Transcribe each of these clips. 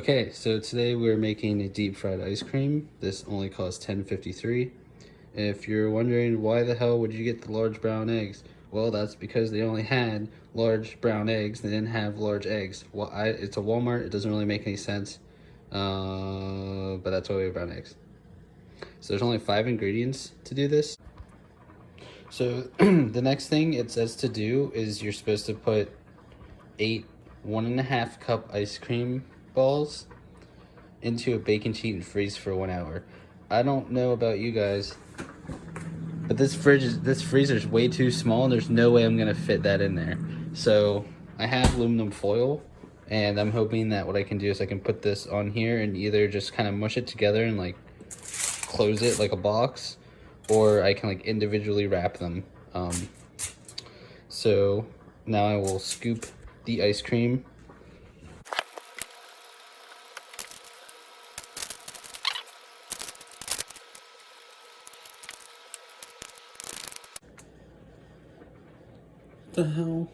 Okay, so today we're making a deep fried ice cream. This only costs $10.53. If you're wondering why the hell would you get the large brown eggs, well, that's because they only had large brown eggs. They didn't have large eggs. Well, it's a Walmart. It doesn't really make any sense, but that's why we have brown eggs. So there's only 5 ingredients to do this. So the next thing it says to do is you're supposed to put 8 1.5 cup ice cream balls into a baking sheet and freeze for 1 hour. I don't know about you guys, but this freezer is way too small and there's no way I'm gonna fit that in there. So I have aluminum foil, and I'm hoping that what I can do is I can put this on here and either just kind of mush it together and like close it like a box, or I can like individually wrap them. So now I will scoop the ice cream. What the hell?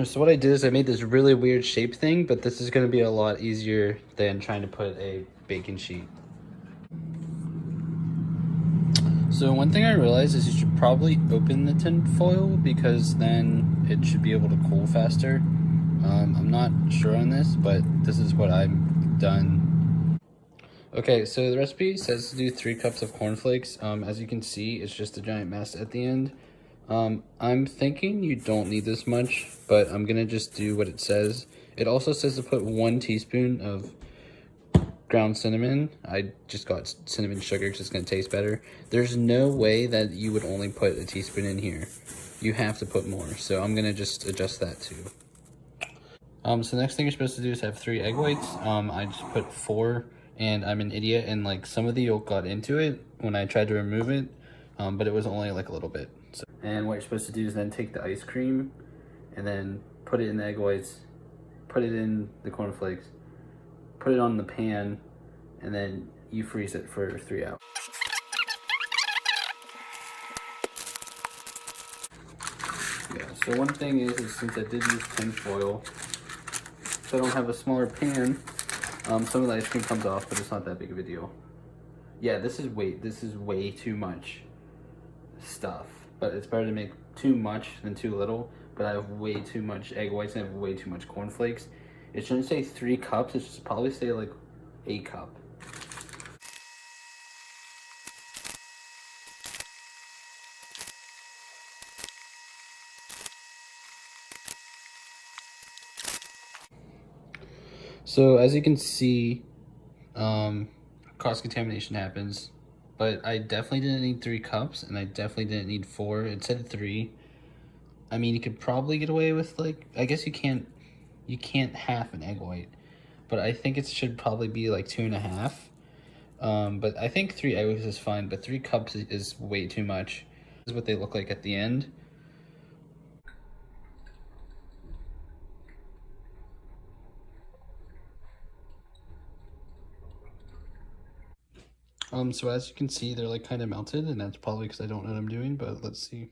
So what I did is I made this really weird shape thing, but this is going to be a lot easier than trying to put a baking sheet. So one thing I realized is you should probably open the tin foil because then it should be able to cool faster. I'm not sure on this, but this is what I've done. Okay, so the recipe says to do 3 cups of cornflakes. As you can see, it's just a giant mess at the end. I'm thinking you don't need this much, but I'm gonna just do what it says. It also says to put 1 teaspoon of ground cinnamon. I just got cinnamon sugar because it's gonna taste better. There's no way that you would only put a teaspoon in here. You have to put more, so I'm gonna just adjust that too. So the next thing you're supposed to do is have 3 egg whites. I just put 4, and I'm an idiot, and like some of the yolk got into it when I tried to remove it, but it was only like a little bit. So, and what you're supposed to do is then take the ice cream and then put it in the egg whites, put it in the cornflakes, put it on the pan, and then you freeze it for 3 hours. Yeah, so one thing is since I did use tin foil, so I don't have a smaller pan, some of the ice cream comes off, but it's not that big of a deal. Yeah, this is way too much stuff, but it's better to make too much than too little. But I have way too much egg whites and I have way too much cornflakes. It shouldn't say 3 cups, it should probably say like a cup. So as you can see, cross contamination happens, but I definitely didn't need 3 cups and I definitely didn't need 4. It said 3. I mean, you could probably get away with like, I guess you can't half an egg white, but I think it should probably be like 2.5. But I think 3 egg whites is fine, but 3 cups is way too much. This is what they look like at the end. So as you can see, they're like kind of melted, and that's probably because I don't know what I'm doing, but let's see.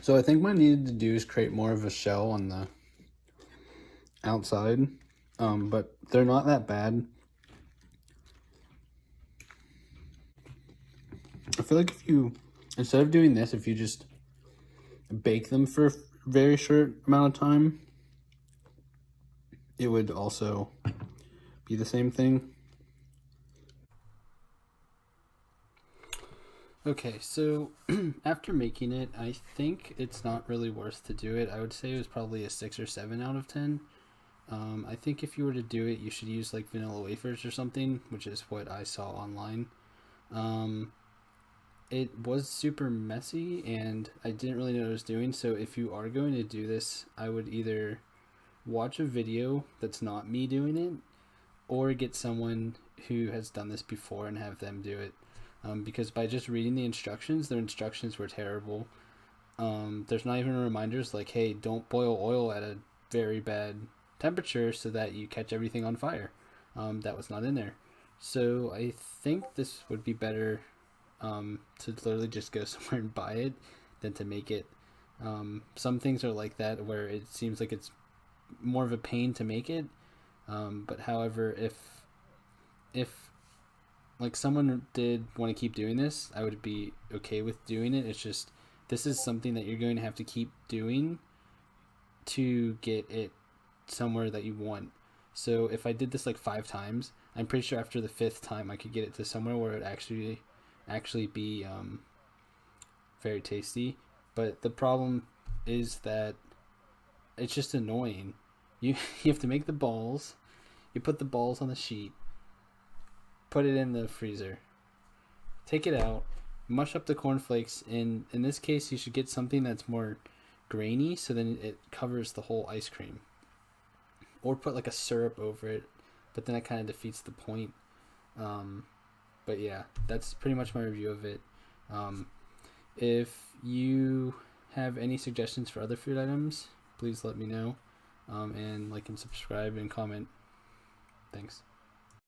So I think what I needed to do is create more of a shell on the outside, but they're not that bad. I feel like if you, instead of doing this, if you just bake them for a very short amount of time, it would also be the same thing. Okay, so after making it, I think it's not really worth to do it. I would say it was probably a 6 or 7 out of 10. I think if you were to do it, you should use like vanilla wafers or something, which is what I saw online. Um, it was super messy, and I didn't really know what I was doing. So if you are going to do this, I would either watch a video that's not me doing it, or get someone who has done this before and have them do it. Because by just reading the instructions, their instructions were terrible. There's not even reminders like, hey, don't boil oil at a very bad temperature so that you catch everything on fire. That was not in there. So I think this would be better to literally just go somewhere and buy it than to make it. Some things are like that where it seems like it's more of a pain to make it. But however, if like someone did want to keep doing this, I would be okay with doing it. It's just this is something that you're going to have to keep doing to get it somewhere that you want. So if I did this like 5 times, I'm pretty sure after the fifth time I could get it to somewhere where it actually be very tasty. But the problem is that it's just annoying. You you have to make the balls. You put the balls on the sheet, put it in the freezer, take it out, mush up the cornflakes. In this case, you should get something that's more grainy, so then it covers the whole ice cream. Or put like a syrup over it, but then it kind of defeats the point. Um, but yeah, that's pretty much my review of it. Um, if you have any suggestions for other food items, please let me know. And like and subscribe and comment. Thanks.